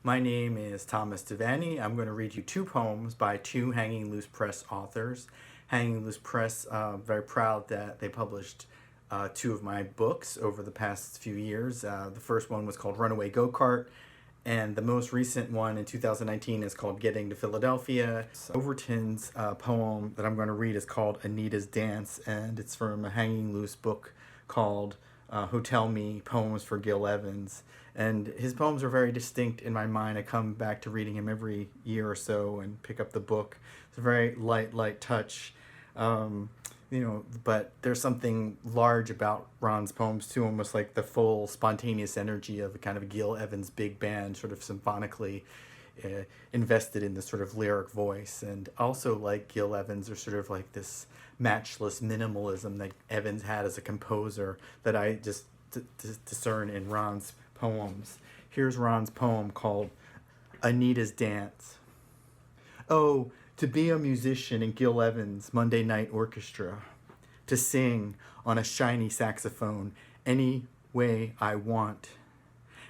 My name is Thomas Devaney. I'm going to read you two poems by two Hanging Loose Press authors. Hanging Loose Press, very proud that they published two of my books over the past few years. The first one was called Runaway Go-Kart, and the most recent one in 2019 is called Getting to Philadelphia. Overton's poem that I'm going to read is called Anita's Dance, and it's from a Hanging Loose book called Hotel Me, Poems for Gil Evans. And his poems are very distinct in my mind. I come back to reading him every year or so and pick up the book. It's a very light touch. But there's something large about Ron's poems too, almost like the full spontaneous energy of a kind of Gil Evans big band, sort of symphonically invested in this sort of lyric voice. And also, like Gil Evans, are sort of like this matchless minimalism that Evans had as a composer that I just discern in Ron's poems. Here's Ron's poem called Anita's Dance. Oh, to be a musician in Gil Evans' Monday Night Orchestra, to sing on a shiny saxophone any way I want,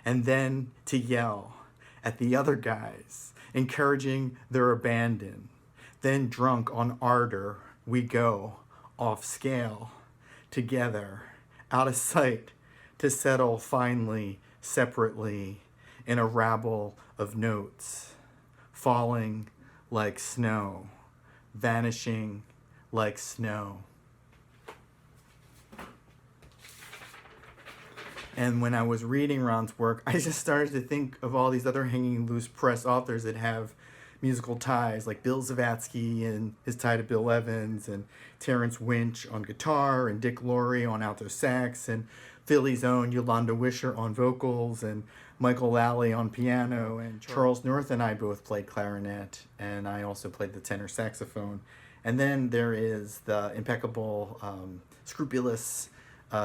and then to yell at the other guys, encouraging their abandon. Then drunk on ardor, we go off scale, together, out of sight, to settle finally, separately, in a rabble of notes, falling like snow, vanishing like snow. And when I was reading Ron's work, I just started to think of all these other Hanging Loose Press authors that have musical ties, like Bill Zavatsky and his tie to Bill Evans, and Terrence Winch on guitar, and Dick Laurie on alto sax, and Philly's own Yolanda Wisher on vocals, and Michael Lally on piano, and Charles North and I both played clarinet, and I also played the tenor saxophone. And then there is the impeccable, scrupulous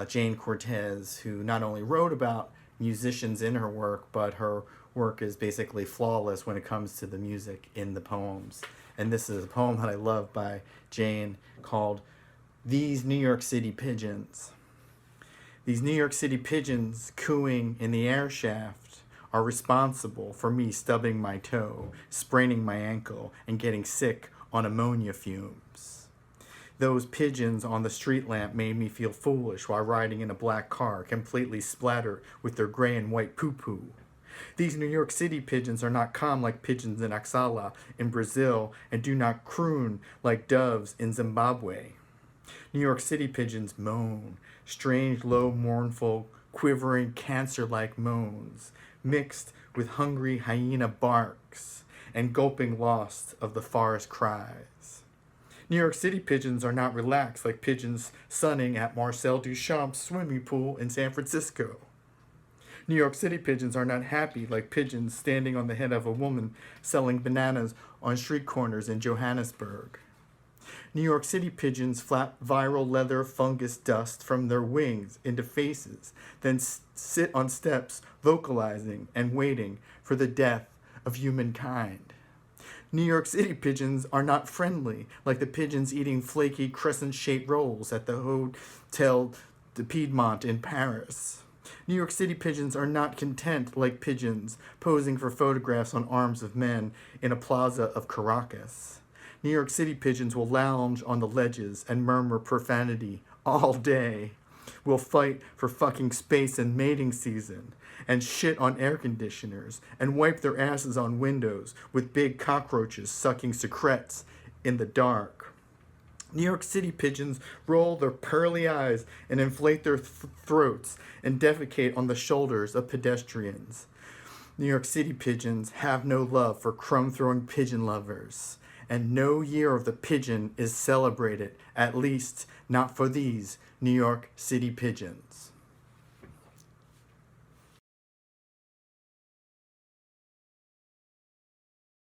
Jayne Cortez, who not only wrote about musicians in her work, but her work is basically flawless when it comes to the music in the poems. And this is a poem that I love by Jayne called These New York City Pigeons. These New York City pigeons cooing in the air shaft are responsible for me stubbing my toe, spraining my ankle, and getting sick on ammonia fumes. Those pigeons on the street lamp made me feel foolish while riding in a black car, completely splattered with their gray and white poo-poo. These New York City pigeons are not calm like pigeons in Oxala in Brazil, and do not croon like doves in Zimbabwe. New York City pigeons moan, strange, low, mournful, quivering, cancer-like moans, mixed with hungry hyena barks and gulping lost of the forest cries. New York City pigeons are not relaxed like pigeons sunning at Marcel Duchamp's swimming pool in San Francisco. New York City pigeons are not happy like pigeons standing on the head of a woman selling bananas on street corners in Johannesburg. New York City pigeons flap viral leather fungus dust from their wings into faces, then sit on steps vocalizing and waiting for the death of humankind. New York City pigeons are not friendly like the pigeons eating flaky crescent-shaped rolls at the Hotel de Piedmont in Paris. New York City pigeons are not content like pigeons posing for photographs on arms of men in a plaza of Caracas. New York City pigeons will lounge on the ledges and murmur profanity all day. Will fight for fucking space and mating season, and shit on air conditioners, and wipe their asses on windows with big cockroaches sucking secrets in the dark. New York City pigeons roll their pearly eyes and inflate their throats and defecate on the shoulders of pedestrians. New York City pigeons have no love for crumb-throwing pigeon lovers, and no year of the pigeon is celebrated, at least not for these New York City pigeons.